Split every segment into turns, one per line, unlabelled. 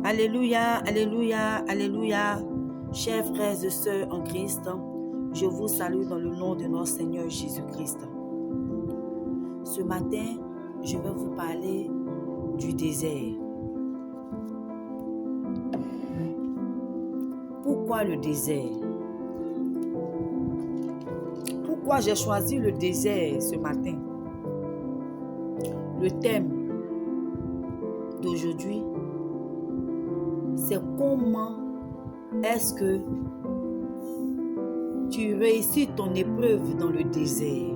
Alléluia, alléluia, alléluia. Chers frères et sœurs en Christ, je vous salue dans le nom de notre Seigneur Jésus-Christ. Ce matin, je vais vous parler du désert. Pourquoi le désert? Pourquoi j'ai choisi le désert ce matin? Le thème d'aujourd'hui, c'est comment est-ce que tu réussis ton épreuve dans le désert?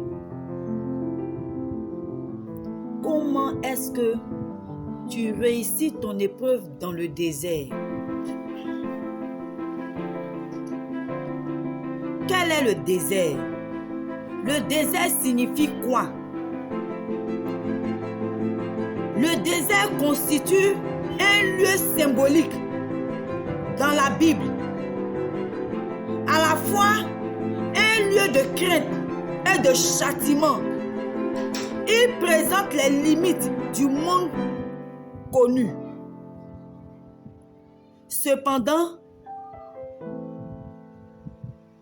Comment est-ce que tu réussis ton épreuve dans le désert? Quel est le désert? Le désert signifie quoi? Le désert constitue un lieu symbolique dans la Bible, à la fois un lieu de crainte et de châtiment. Il présente les limites du monde connu. Cependant,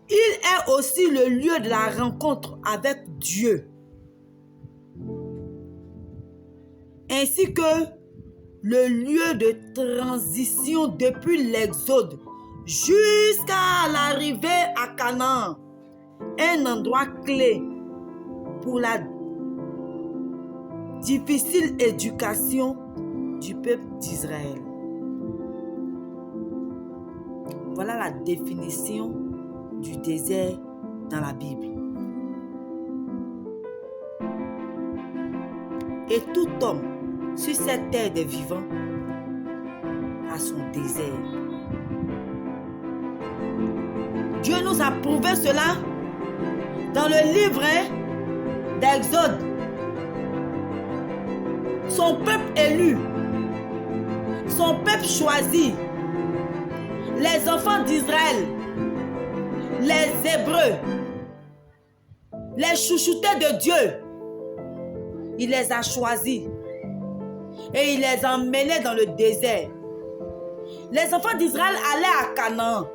il est aussi le lieu de la rencontre avec Dieu, ainsi que le lieu de transition depuis l'Exode jusqu'à l'arrivée à Canaan, un endroit clé pour la difficile éducation du peuple d'Israël. Voilà la définition du désert dans la Bible. Et tout homme sur cette terre des vivants a son désert. Dieu nous a prouvé cela dans le livre d'Exode. Son peuple élu, son peuple choisi, les enfants d'Israël, les Hébreux, les chouchoutés de Dieu, il les a choisis et il les a emmenés dans le désert. Les enfants d'Israël allaient à Canaan.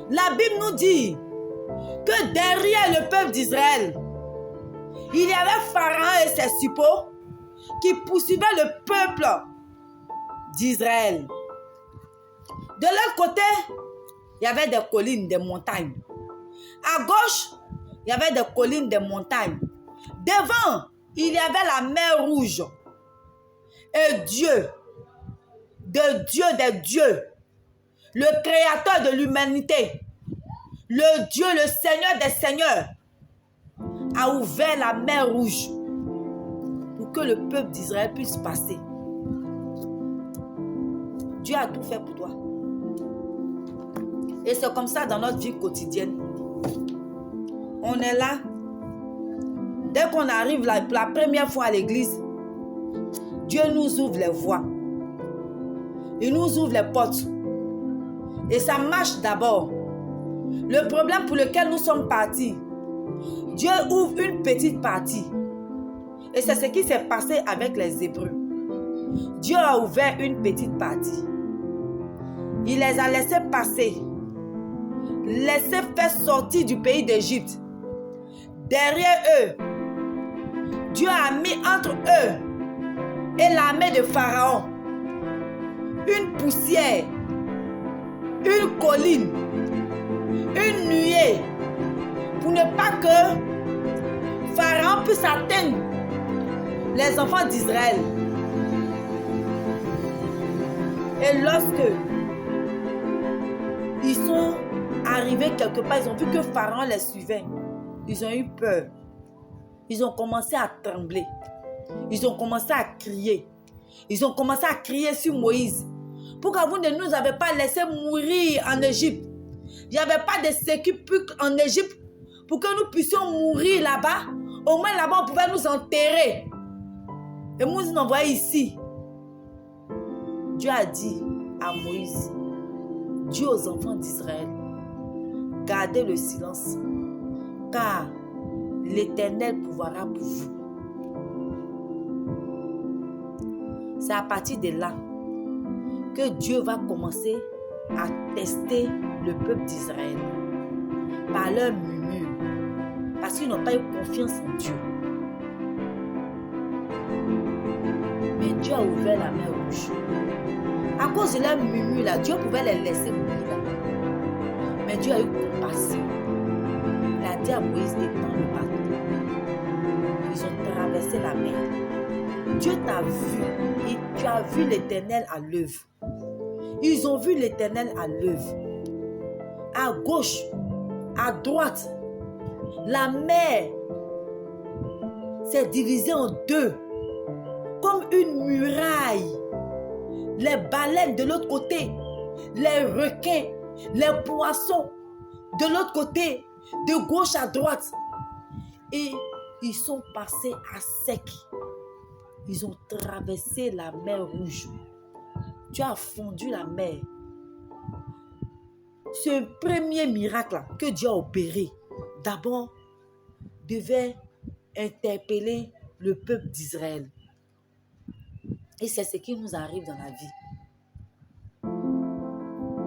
La Bible nous dit que derrière le peuple d'Israël, il y avait Pharaon et ses suppôts qui poursuivaient le peuple d'Israël. De l'autre côté, il y avait des collines, des montagnes. À gauche, il y avait des collines, des montagnes. Devant, il y avait la mer Rouge. Et Dieu, de Dieu des dieux, le créateur de l'humanité, le Dieu, le Seigneur des seigneurs, a ouvert la mer Rouge pour que le peuple d'Israël puisse passer. Dieu a tout fait pour toi. Et c'est comme ça dans notre vie quotidienne. On est là. Dès qu'on arrive la première fois à l'église, Dieu nous ouvre les voies. Il nous ouvre les portes. Et ça marche d'abord. Le problème pour lequel nous sommes partis, Dieu ouvre une petite partie. Et c'est ce qui s'est passé avec les Hébreux. Dieu a ouvert une petite partie. Il les a laissés passer. Laissés faire sortir du pays d'Égypte. Derrière eux, Dieu a mis entre eux et l'armée de Pharaon une poussière, une colline, une nuée, pour ne pas que Pharaon puisse atteindre les enfants d'Israël. Et lorsque ils sont arrivés quelque part, ils ont vu que Pharaon les suivait. Ils ont eu peur. Ils ont commencé à trembler. Ils ont commencé à crier. Ils ont commencé à crier sur Moïse. Pourquoi vous ne nous avez pas laissé mourir en Égypte? Il n'y avait pas de sécurité en Égypte pour que nous puissions mourir là-bas. Au moins là-bas, on pouvait nous enterrer. Et Moïse nous envoyait ici. Dieu a dit à Moïse, Dieu aux enfants d'Israël, gardez le silence, car l'Éternel pourvoira pour vous. C'est à partir de là que Dieu va commencer à tester le peuple d'Israël par leur murmure, parce qu'ils n'ont pas eu confiance en Dieu. Mais Dieu a ouvert la mer rouge. À cause de leur murmure là, Dieu pouvait les laisser mourir là. Mais Dieu a eu compassion. Il a dit à Moïse d'étendre le bateau. Ils ont traversé la mer. Dieu t'a vu et tu as vu l'Éternel à l'œuvre. Ils ont vu l'Éternel à l'œuvre. À gauche, à droite, la mer s'est divisée en deux, comme une muraille. Les baleines de l'autre côté, les requins, les poissons de l'autre côté, de gauche à droite. Et ils sont passés à sec. Ils ont traversé la mer Rouge. Dieu a fondu la mer. Ce premier miracle que Dieu a opéré, d'abord, devait interpeller le peuple d'Israël. Et c'est ce qui nous arrive dans la vie.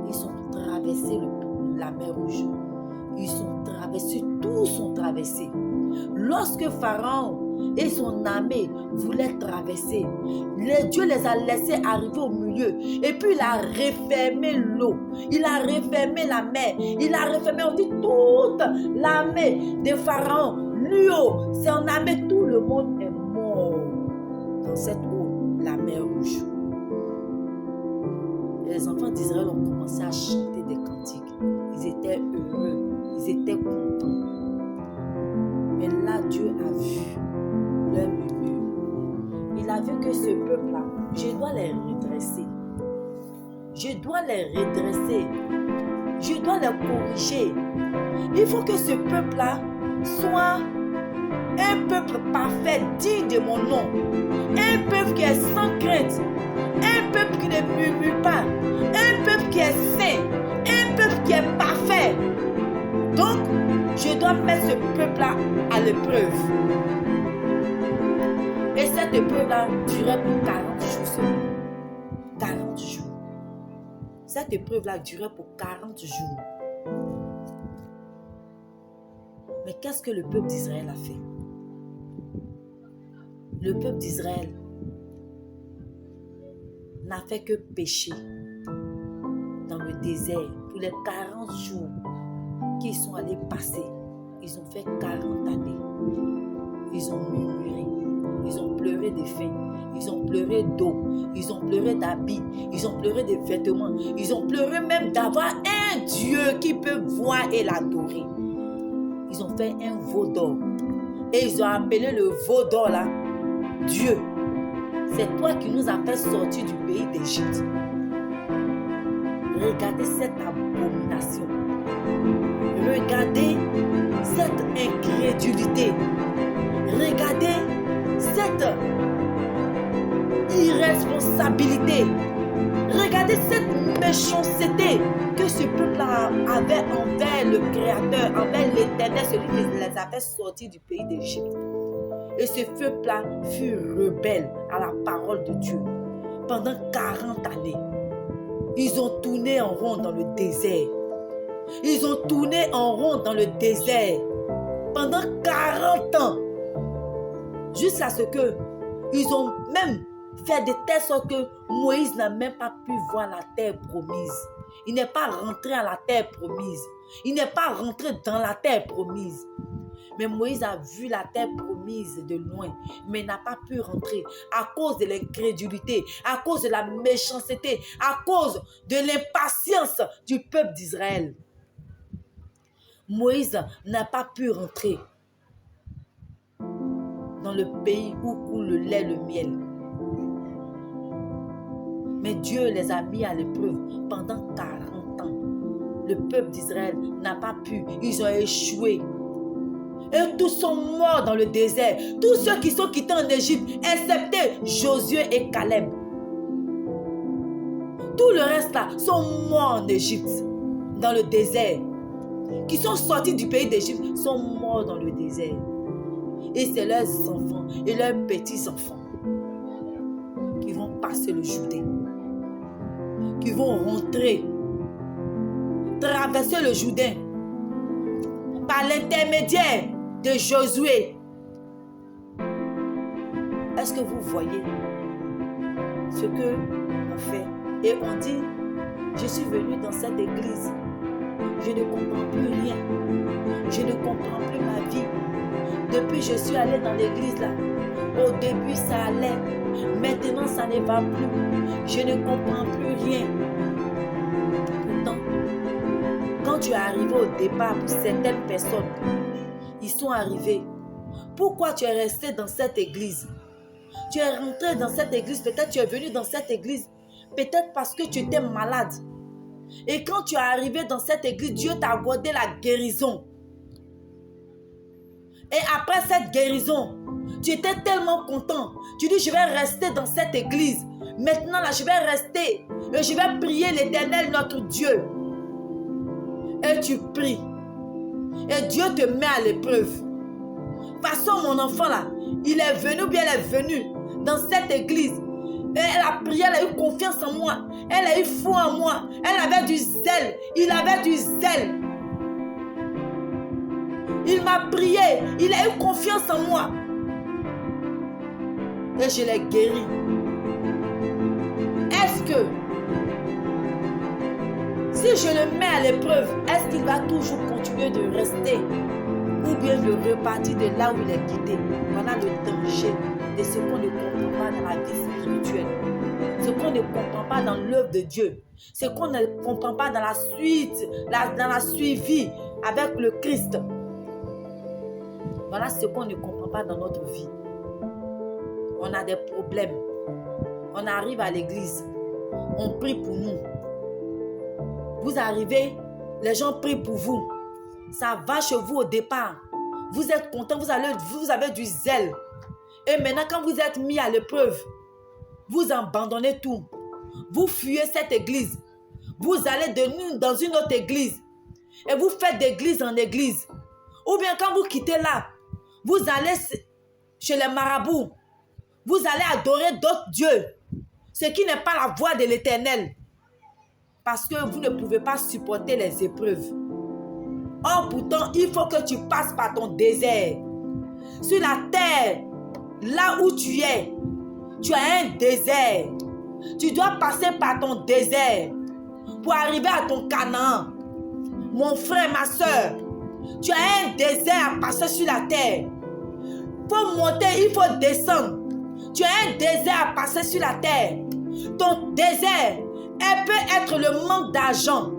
Ils ont traversé la mer Rouge. Ils sont traversés, tous sont traversés. Lorsque Pharaon et son armée voulaient traverser, Dieu les a laissés arriver au milieu. Et puis il a refermé l'eau. Il a refermé la mer. Il a refermé aussi toute l'armée de Pharaon. Lui, son armée, tout le monde est mort dans cette eau, la mer Rouge. Et les enfants d'Israël ont commencé à chanter des cantiques. Ils étaient heureux. Ils étaient contents. Mais là, Dieu a vu leur murmure. Il a vu que ce peuple-là, je dois les redresser. Je dois les redresser. Je dois les corriger. Il faut que ce peuple-là soit un peuple parfait, digne de mon nom. Un peuple qui est sans crainte. Un peuple qui ne murmure pas. Un peuple qui est saint. Un peuple qui est parfait. Donc, je dois mettre ce peuple-là à l'épreuve. Et cette épreuve-là durait pour 40 jours seulement. 40 jours. Cette épreuve-là durait pour 40 jours. Mais qu'est-ce que le peuple d'Israël a fait? Le peuple d'Israël n'a fait que pécher dans le désert pour les 40 jours qu'ils sont allés passer. Ils ont fait 40 années. Ils ont murmuré. Ils ont pleuré de faim. Ils ont pleuré d'eau. Ils ont pleuré d'habits. Ils ont pleuré de vêtements. Ils ont pleuré même d'avoir un Dieu qui peut voir et l'adorer. Ils ont fait un veau d'or. Et ils ont appelé le veau d'or là Dieu. C'est toi qui nous as fait sortir du pays d'Égypte. Regardez cette abomination. Regardez cette incrédulité. Regardez cette irresponsabilité. Regardez cette méchanceté que ce peuple avait envers le Créateur, envers l'Éternel, celui qui les avait sortis du pays d'Égypte. Et ce peuple-là fut rebelle à la parole de Dieu. Pendant 40 années, ils ont tourné en rond dans le désert. Ils ont tourné en rond dans le désert pendant 40 ans. Jusqu'à ce que ils ont même fait de telle sorte que Moïse n'a même pas pu voir la terre promise. Il n'est pas rentré à la terre promise. Il n'est pas rentré dans la terre promise. Mais Moïse a vu la terre promise de loin, mais n'a pas pu rentrer à cause de l'incrédulité, à cause de la méchanceté, à cause de l'impatience du peuple d'Israël. Moïse n'a pas pu rentrer dans le pays où coule le lait et le miel. Mais Dieu les a mis à l'épreuve pendant 40 ans. Le peuple d'Israël n'a pas pu, ils ont échoué. Et tous sont morts dans le désert. Tous ceux qui sont quittés en Égypte, excepté Josué et Caleb. Tout le reste là sont morts en Égypte, dans le désert. Qui sont sortis du pays d'Égypte sont morts dans le désert. Et c'est leurs enfants et leurs petits-enfants qui vont passer le Jourdain. qui vont rentrer, traverser le Jourdain par l'intermédiaire de Josué. Est-ce que vous voyez ce que on fait? Et on dit, je suis venu dans cette église, je ne comprends plus rien, je ne comprends plus ma vie. Depuis je suis allé dans l'église là, au début ça allait, maintenant ça ne va plus, je ne comprends plus rien. Pourtant, quand tu es arrivé au départ pour certaines personnes, ils sont arrivés. Pourquoi tu es resté dans cette église? Tu es rentré dans cette église, peut-être tu es venu dans cette église, peut-être parce que tu étais malade. Et quand tu es arrivé dans cette église, Dieu t'a accordé la guérison. Et après cette guérison, tu étais tellement content. Tu dis, je vais rester dans cette église. Maintenant, là, je vais rester. Et je vais prier l'Éternel, notre Dieu. Et tu pries. Et Dieu te met à l'épreuve. De toute façon, mon enfant, là, il est venu ou bien elle est venue dans cette église. Et elle a prié, elle a eu confiance en moi. Elle a eu foi en moi. Elle avait du zèle. Il avait du zèle. Il m'a prié. Il a eu confiance en moi. Et je l'ai guéri. Est-ce que, si je le mets à l'épreuve, est-ce qu'il va toujours continuer de rester? Ou bien je repartir de là où il est quitté? Voilà le danger de ce qu'on ne comprend pas dans la vie spirituelle. Ce qu'on ne comprend pas dans l'œuvre de Dieu. Ce qu'on ne comprend pas dans la suite, dans la suivi avec le Christ. Voilà ce qu'on ne comprend pas dans notre vie. On a des problèmes. On arrive à l'église. On prie pour nous. Vous arrivez, les gens prient pour vous. Ça va chez vous au départ. Vous êtes content, vous avez du zèle. Et maintenant, quand vous êtes mis à l'épreuve, vous abandonnez tout. Vous fuyez cette église. Vous allez dans une autre église. Et vous faites d'église en église. Ou bien quand vous quittez là, vous allez chez les marabouts. Vous allez adorer d'autres dieux. Ce qui n'est pas la voie de l'Éternel. Parce que vous ne pouvez pas supporter les épreuves. Or pourtant, il faut que tu passes par ton désert. Sur la terre, là où tu es, tu as un désert. Tu dois passer par ton désert pour arriver à ton Canaan. Mon frère, ma soeur, tu as un désert à passer sur la terre. Il faut monter, il faut descendre. Tu as un désert à passer sur la terre. Ton désert, elle peut être le manque d'argent.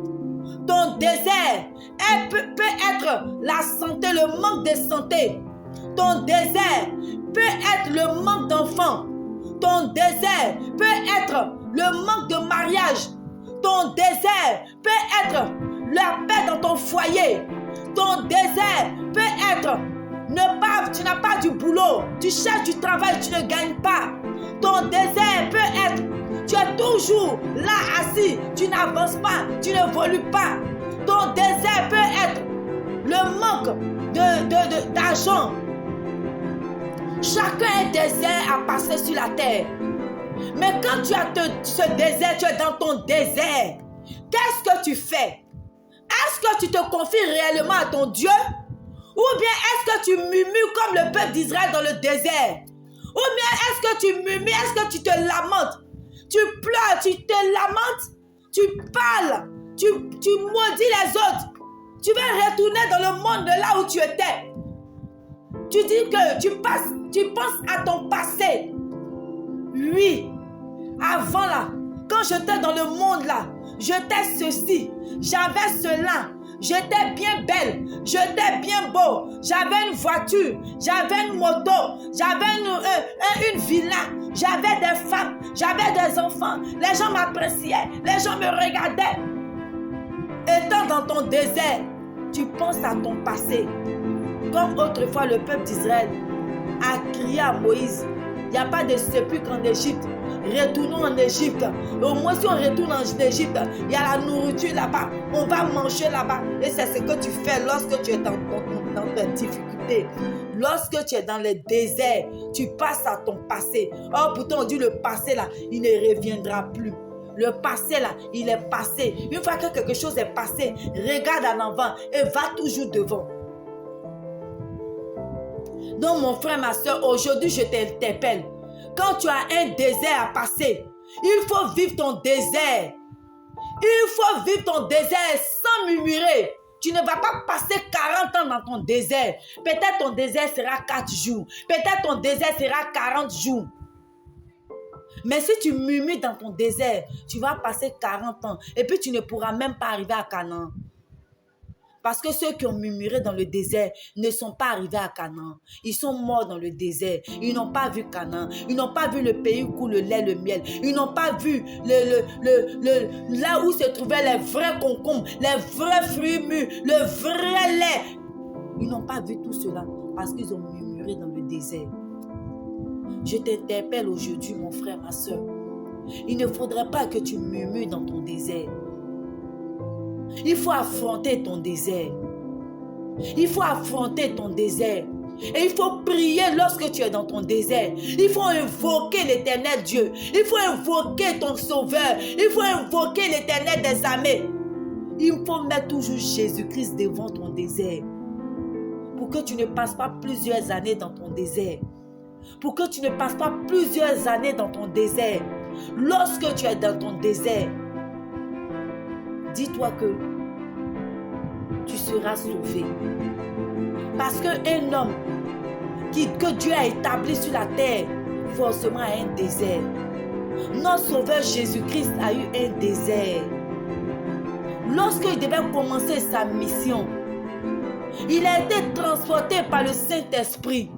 Ton désert, elle peut être la santé, le manque de santé. Ton désert peut être le manque d'enfants. Ton désert peut être le manque de mariage. Ton désert peut être la paix dans ton foyer. Ton désert peut être tu n'as pas du boulot. Tu cherches du travail, tu ne gagnes pas. Ton désert peut être tu es toujours là assis. Tu n'avances pas, tu n'évolues pas. Ton désert peut être le manque d'argent. Chacun a un désert à passer sur la terre. Mais quand tu as ce désert, tu es dans ton désert. Qu'est-ce que tu fais? Est-ce que tu te confies réellement à ton Dieu? Ou bien est-ce que tu murmures comme le peuple d'Israël dans le désert? Ou bien est-ce que tu murmures, est-ce que tu te lamentes? Tu pleures, tu te lamentes, tu parles, tu maudis les autres. Tu vas retourner dans le monde de là où tu étais. Tu dis que tu penses à ton passé. Oui, avant là, quand j'étais dans le monde là, j'étais ceci, j'avais cela. J'étais bien belle, j'étais bien beau, j'avais une voiture, j'avais une moto, j'avais une villa, j'avais des femmes, j'avais des enfants, les gens m'appréciaient, les gens me regardaient. Étant dans ton désert, tu penses à ton passé. Comme autrefois le peuple d'Israël a crié à Moïse, il n'y a pas de sépulcre en Égypte. Retournons en Égypte. Au moins si on retourne en Égypte, il y a la nourriture là-bas. On va manger là-bas. Et c'est ce que tu fais lorsque tu es dans tes difficultés. Lorsque tu es dans le désert, tu passes à ton passé. Or pourtant on dit le passé là, il ne reviendra plus. Le passé là, il est passé. Une fois que quelque chose est passé, regarde en avant et va toujours devant. Donc mon frère, ma soeur, aujourd'hui je t'interpelle. Quand tu as un désert à passer, il faut vivre ton désert. Il faut vivre ton désert sans murmurer. Tu ne vas pas passer 40 ans dans ton désert. Peut-être ton désert sera 4 jours. Peut-être ton désert sera 40 jours. Mais si tu murmures dans ton désert, tu vas passer 40 ans. Et puis tu ne pourras même pas arriver à Canaan. Parce que ceux qui ont murmuré dans le désert ne sont pas arrivés à Canaan. Ils sont morts dans le désert. Ils n'ont pas vu Canaan. Ils n'ont pas vu le pays où coule le lait, le miel. Ils n'ont pas vu là où se trouvaient les vrais concombres, les vrais fruits mûrs, le vrai lait. Ils n'ont pas vu tout cela parce qu'ils ont murmuré dans le désert. Je t'interpelle aujourd'hui, mon frère, ma soeur. Il ne faudrait pas que tu murmures dans ton désert. Il faut affronter ton désert. Il faut affronter ton désert. Et il faut prier lorsque tu es dans ton désert. Il faut invoquer l'Éternel Dieu. Il faut invoquer ton Sauveur. Il faut invoquer l'Éternel des armées. Il faut mettre toujours Jésus-Christ devant ton désert. Pour que tu ne passes pas plusieurs années dans ton désert. Pour que tu ne passes pas plusieurs années dans ton désert. Lorsque tu es dans ton désert, dis-toi que tu seras sauvé. Parce qu'un homme que Dieu a établi sur la terre, forcément a un désert. Notre Sauveur Jésus-Christ a eu un désert. Lorsqu'il devait commencer sa mission, il a été transporté par le Saint-Esprit.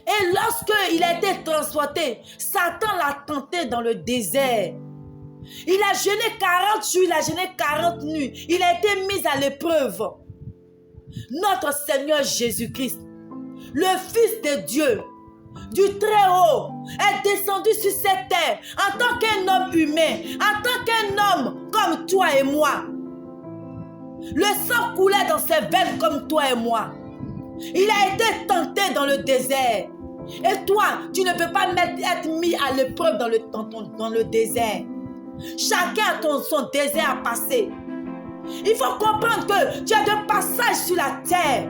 Et lorsqu'il a été transporté, Satan l'a tenté dans le désert. Il a jeûné 40 jours, il a jeûné 40 nuits. Il a été mis à l'épreuve. Notre Seigneur Jésus-Christ, le Fils de Dieu, du Très-Haut, est descendu sur cette terre en tant qu'un homme humain, en tant qu'un homme comme toi et moi. Le sang coulait dans ses veines comme toi et moi. Il a été tenté dans le désert. Et toi, tu ne peux pas être mis à l'épreuve dans le désert. Chacun a son désert à passer. Il faut comprendre que tu as de passage sur la terre.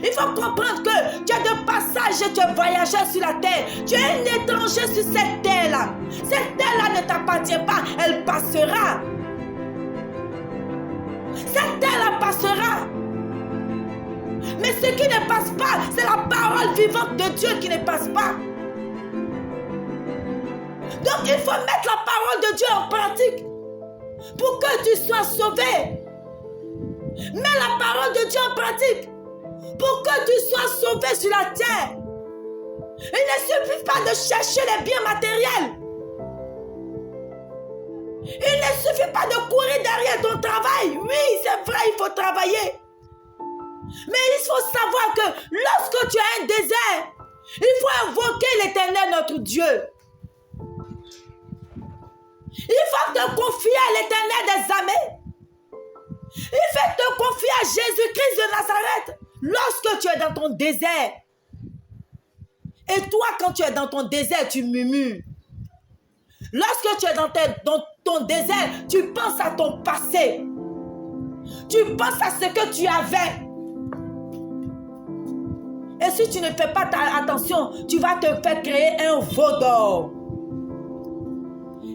Il faut comprendre que tu as de passage et tu es voyageur sur la terre. Tu es un étranger sur cette terre-là. Cette terre-là ne t'appartient pas, elle passera. Cette terre-là passera. Mais ce qui ne passe pas, c'est la parole vivante de Dieu qui ne passe pas. Donc il faut mettre la parole de Dieu en pratique pour que tu sois sauvé. Mets la parole de Dieu en pratique pour que tu sois sauvé sur la terre. Il ne suffit pas de chercher les biens matériels. Il ne suffit pas de courir derrière ton travail. Oui, c'est vrai, il faut travailler. Mais il faut savoir que lorsque tu as un désert, il faut invoquer l'Éternel notre Dieu. Il faut te confier à l'Éternel des armées. Il faut te confier à Jésus-Christ de Nazareth lorsque tu es dans ton désert. Et toi, quand tu es dans ton désert, tu murmures. Lorsque tu es dans ton désert, tu penses à ton passé. Tu penses à ce que tu avais. Et si tu ne fais pas attention, tu vas te faire créer un veau d'or.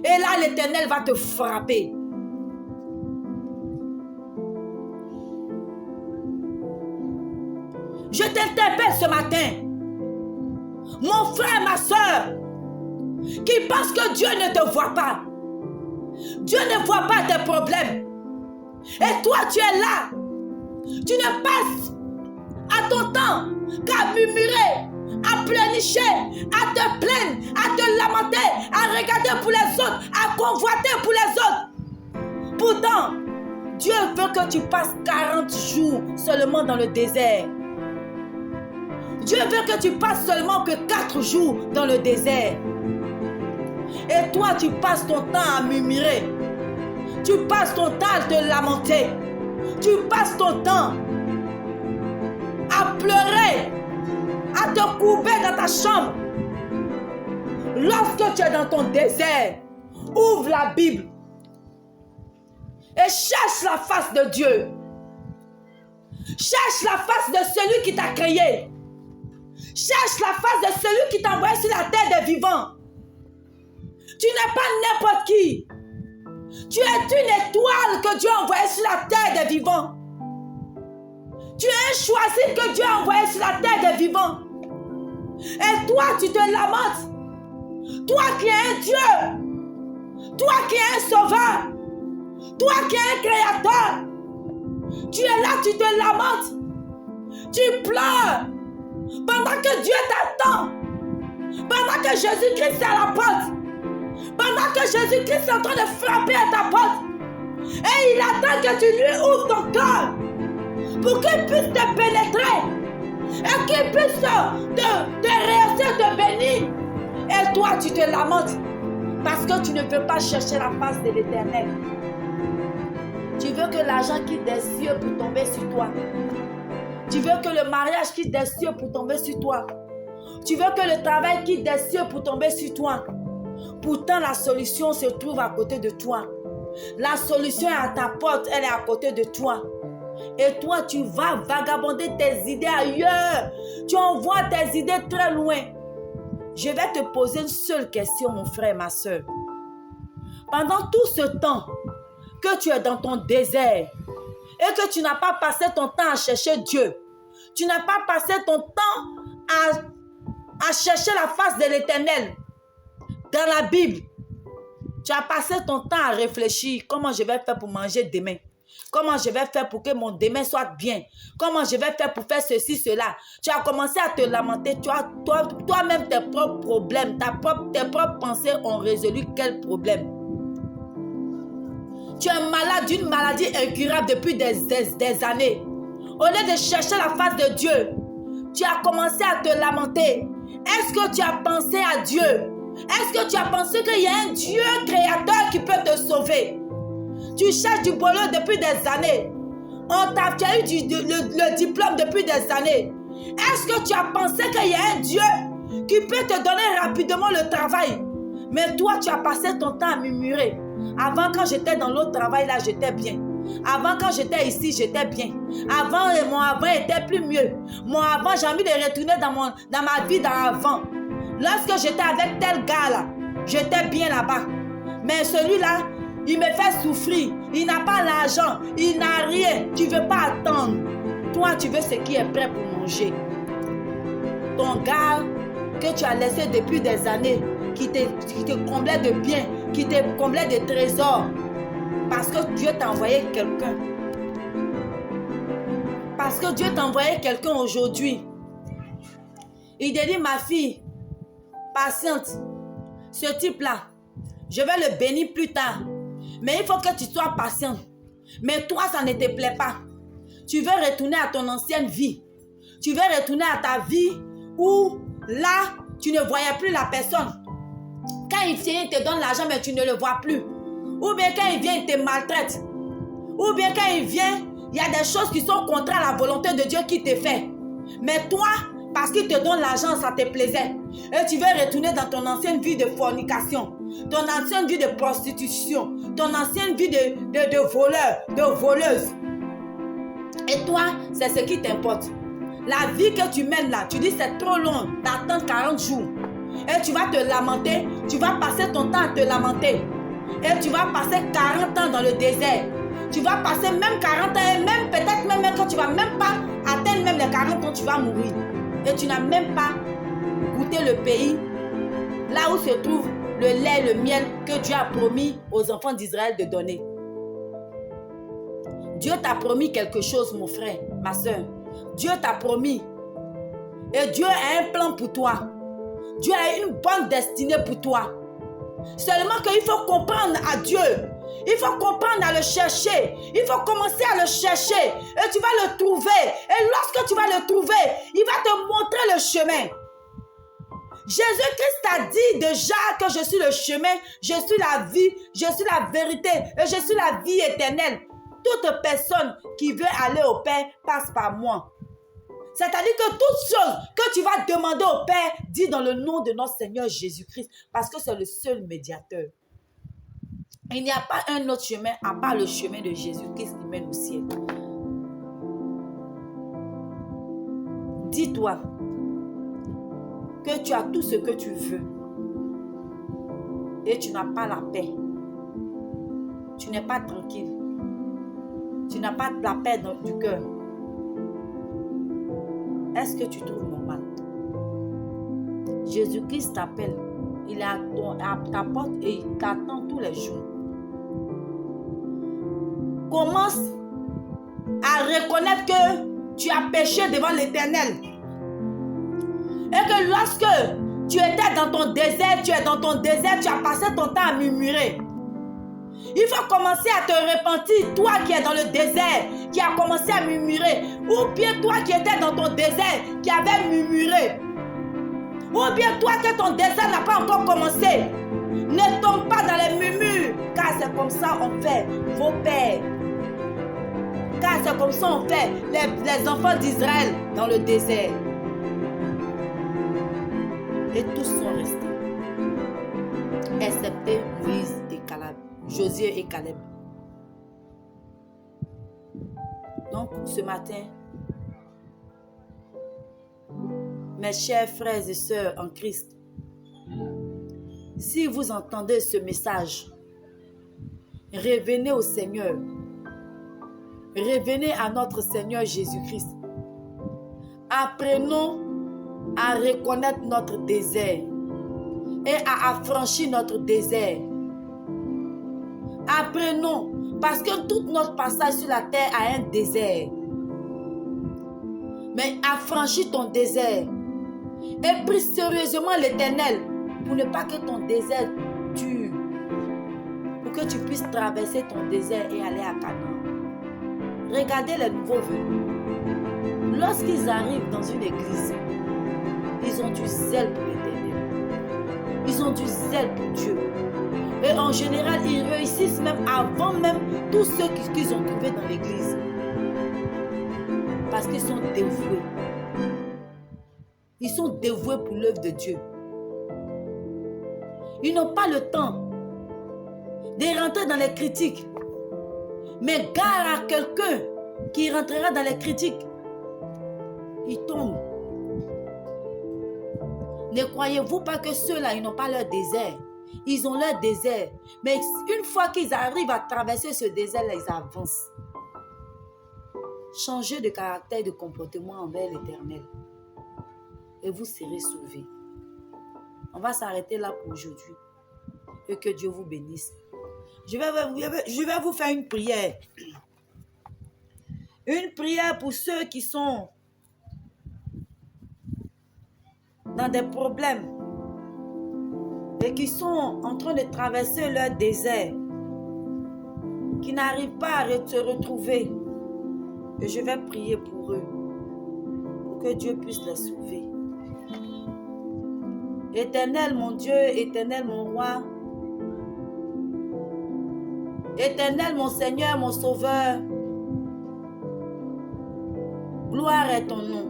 Et là, l'Éternel va te frapper. Je t'interpelle ce matin. Mon frère, ma soeur, qui pense que Dieu ne te voit pas. Dieu ne voit pas tes problèmes. Et toi, tu es là. Tu ne passes à ton temps qu'à murmurer, à pleurnicher, à te plaindre, à te lamenter, à regarder pour les autres, à convoiter pour les autres. Pourtant, Dieu veut que tu passes 40 jours seulement dans le désert. Dieu veut que tu passes seulement que 4 jours dans le désert. Et toi, tu passes ton temps à murmurer. Tu passes ton temps à te lamenter. Tu passes ton temps à pleurer, à te courber dans ta chambre. Lorsque tu es dans ton désert, ouvre la Bible et cherche la face de Dieu. Cherche la face de celui qui t'a créé. Cherche la face de celui qui t'a envoyé sur la terre des vivants. Tu n'es pas n'importe qui. Tu es une étoile que Dieu a envoyée sur la terre des vivants. Tu es un choisi que Dieu a envoyé sur la terre des vivants. Et toi, tu te lamentes. Toi qui es un Dieu. Toi qui es un sauveur. Toi qui es un créateur. Tu es là, tu te lamentes. Tu pleures. Pendant que Dieu t'attend. Pendant que Jésus-Christ est à la porte. Pendant que Jésus-Christ est en train de frapper à ta porte. Et il attend que tu lui ouvres ton cœur. Pour qu'il puisse te pénétrer. Et qu'il puisse te réussir, te bénir. Et toi, tu te lamentes. Parce que tu ne veux pas chercher la face de l'Éternel. Tu veux que l'argent quitte des cieux pour tomber sur toi. Tu veux que le mariage quitte des cieux pour tomber sur toi. Tu veux que le travail quitte des cieux pour tomber sur toi. Pourtant, la solution se trouve à côté de toi. La solution est à ta porte, elle est à côté de toi. Et toi, tu vas vagabonder tes idées ailleurs. Tu envoies tes idées très loin. Je vais te poser une seule question, mon frère, ma soeur. Pendant tout ce temps que tu es dans ton désert et que tu n'as pas passé ton temps à chercher Dieu, tu n'as pas passé ton temps à chercher la face de l'Éternel dans la Bible, tu as passé ton temps à réfléchir comment je vais faire pour manger demain. Comment je vais faire pour que mon demain soit bien? Comment je vais faire pour faire ceci, cela? Tu as commencé à te lamenter. Tu as toi-même tes propres problèmes. Tes propres pensées ont résolu quel problème? Tu es malade d'une maladie incurable depuis des années. Au lieu de chercher la face de Dieu, tu as commencé à te lamenter. Est-ce que tu as pensé à Dieu? Est-ce que tu as pensé qu'il y a un Dieu créateur qui peut te sauver? Tu cherches du boulot depuis des années. Tu as eu le diplôme depuis des années. Est-ce que tu as pensé qu'il y a un Dieu qui peut te donner rapidement le travail? Mais toi, tu as passé ton temps à murmurer. Avant, quand j'étais dans l'autre travail, là, j'étais bien. Avant, quand j'étais ici, j'étais bien. Avant, mon avant était plus mieux. Mon avant, j'ai envie de retourner dans ma vie d'avant. Lorsque j'étais avec tel gars, là, j'étais bien là-bas. Mais celui-là, il me fait souffrir. Il n'a pas l'argent. Il n'a rien. Tu ne veux pas attendre. Toi, tu veux ce qui est prêt pour manger. Ton gars que tu as laissé depuis des années, qui te comblait de biens, qui te comblait de trésors. Parce que Dieu t'a envoyé quelqu'un. Parce que Dieu t'a envoyé quelqu'un aujourd'hui. Il te dit, ma fille, patiente. Ce type-là, je vais le bénir plus tard. Mais il faut que tu sois patiente. Mais toi, ça ne te plaît pas. Tu veux retourner à ton ancienne vie. Tu veux retourner à ta vie où, là, tu ne voyais plus la personne. Quand il vient, il te donne l'argent, mais tu ne le vois plus. Ou bien quand il vient, il te maltraite. Ou bien quand il vient, il y a des choses qui sont contre la volonté de Dieu qui te fait. Mais toi, parce qu'il te donne l'argent, ça te plaisait. Et tu veux retourner dans ton ancienne vie de fornication, ton ancienne vie de prostitution, ton ancienne vie de voleur, de voleuse. Et toi, c'est ce qui t'importe. La vie que tu mènes là, tu dis c'est trop long d'attendre 40 jours. Et tu vas te lamenter, tu vas passer ton temps à te lamenter. Et tu vas passer 40 ans dans le désert. Tu vas passer même 40 ans et même peut-être même quand tu ne vas même pas atteindre même les 40 ans, tu vas mourir. Et tu n'as même pas goûté le pays, là où se trouve le lait et le miel que Dieu a promis aux enfants d'Israël de donner. Dieu t'a promis quelque chose, mon frère, ma soeur. Dieu t'a promis. Et Dieu a un plan pour toi. Dieu a une bonne destinée pour toi. Seulement qu'il faut comprendre à Dieu. Il faut comprendre à le chercher. Il faut commencer à le chercher. Et tu vas le trouver. Et lorsque tu vas le trouver, il va te montrer le chemin. Jésus-Christ t'a dit déjà que je suis le chemin, je suis la vie, je suis la vérité et je suis la vie éternelle. Toute personne qui veut aller au Père passe par moi. C'est-à-dire que toutes choses que tu vas demander au Père, dis dans le nom de notre Seigneur Jésus-Christ, parce que c'est le seul médiateur. Il n'y a pas un autre chemin à part le chemin de Jésus-Christ qui mène au ciel. Dis-toi que tu as tout ce que tu veux et tu n'as pas la paix. Tu n'es pas tranquille. Tu n'as pas la paix du cœur. Est-ce que tu trouves normal? Jésus-Christ t'appelle. Il est à ta porte et il t'attend tous les jours. Commence à reconnaître que tu as péché devant l'Éternel. Et que lorsque tu étais dans ton désert, tu as passé ton temps à murmurer. Il faut commencer à te repentir, toi qui es dans le désert, qui a commencé à murmurer. Ou bien toi qui étais dans ton désert, qui avait murmuré. Ou bien toi que ton désert n'a pas encore commencé. Ne tombe pas dans les murmures, car c'est comme ça on fait vos pères. Car c'est comme ça on fait les enfants d'Israël dans le désert. Et tous sont restés, excepté Moïse et Caleb, Josué et Caleb. Donc, ce matin, mes chers frères et sœurs en Christ, si vous entendez ce message, revenez au Seigneur. Revenez à notre Seigneur Jésus-Christ. Apprenons à reconnaître notre désert et à affranchir notre désert. Apprenons, parce que tout notre passage sur la terre a un désert. Mais affranchis ton désert et prie sérieusement l'Éternel pour ne pas que ton désert dure, pour que tu puisses traverser ton désert et aller à Canaan. Regardez les nouveaux venus. Lorsqu'ils arrivent dans une église, ils ont du zèle pour l'Éternel. Ils ont du zèle pour Dieu. Et en général, ils réussissent même avant même tous ceux qu'ils ont trouvés dans l'église. Parce qu'ils sont dévoués. Ils sont dévoués pour l'œuvre de Dieu. Ils n'ont pas le temps de rentrer dans les critiques. Mais gare à quelqu'un qui rentrera dans les critiques. Il tombe. Ne croyez-vous pas que ceux-là, ils n'ont pas leur désert? Ils ont leur désert. Mais une fois qu'ils arrivent à traverser ce désert-là, ils avancent. Changez de caractère et de comportement envers l'Éternel. Et vous serez sauvés. On va s'arrêter là pour aujourd'hui. Et que Dieu vous bénisse. Je vais vous faire une prière. Une prière pour ceux qui sont dans des problèmes et qui sont en train de traverser leur désert, qui n'arrivent pas à se retrouver. Et je vais prier pour eux, pour que Dieu puisse les sauver. Éternel mon Dieu, éternel mon roi, éternel mon Seigneur, mon Sauveur, gloire est ton nom.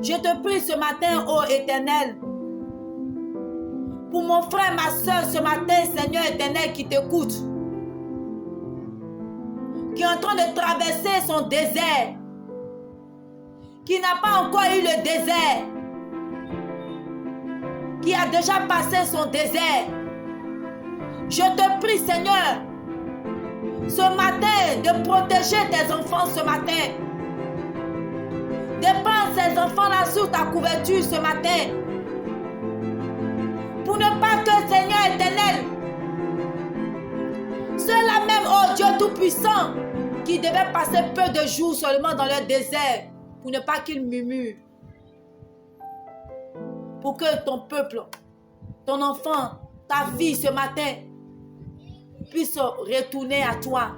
Je te prie ce matin, ô Éternel, pour mon frère, ma soeur, ce matin, Seigneur éternel, qui t'écoute, qui est en train de traverser son désert, qui n'a pas encore eu le désert, qui a déjà passé son désert. Je te prie, Seigneur, ce matin, de protéger tes enfants ce matin. Dépense ces enfants-là sous ta couverture ce matin. Pour ne pas que, Seigneur éternel, ceux-là même, oh Dieu Tout-Puissant, qui devaient passer peu de jours seulement dans leur désert, pour ne pas qu'ils murmurent. Pour que ton peuple, ton enfant, ta fille ce matin, puisse retourner à toi.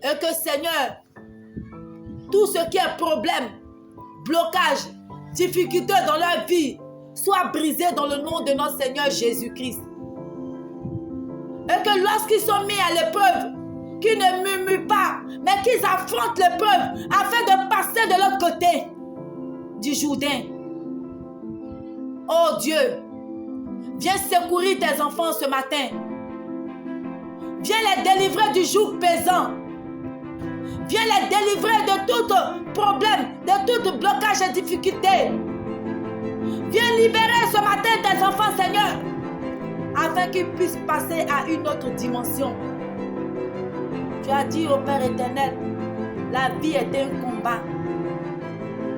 Et que, Seigneur, tout ce qui est problème, blocage, difficulté dans leur vie, soit brisé dans le nom de notre Seigneur Jésus-Christ. Et que lorsqu'ils sont mis à l'épreuve, qui ne murmurent pas, mais qui affrontent l'épreuve afin de passer de l'autre côté du Jourdain. Oh Dieu, viens secourir tes enfants ce matin. Viens les délivrer du joug pesant. Viens les délivrer de tout problème, de tout blocage et difficulté. Viens libérer ce matin tes enfants, Seigneur, afin qu'ils puissent passer à une autre dimension. Tu as dit au Père éternel, la vie est un combat.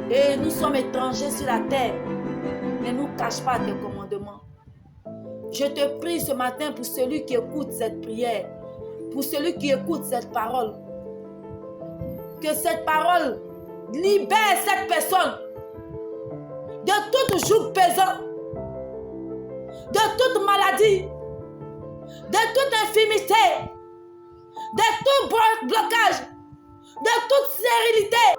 Et nous sommes étrangers sur la terre. Ne nous cache pas tes commandements. Je te prie ce matin pour celui qui écoute cette prière, pour celui qui écoute cette parole. Que cette parole libère cette personne de tout joug pesant, de toute maladie, de toute infirmité, de tout blocage, de toute stérilité.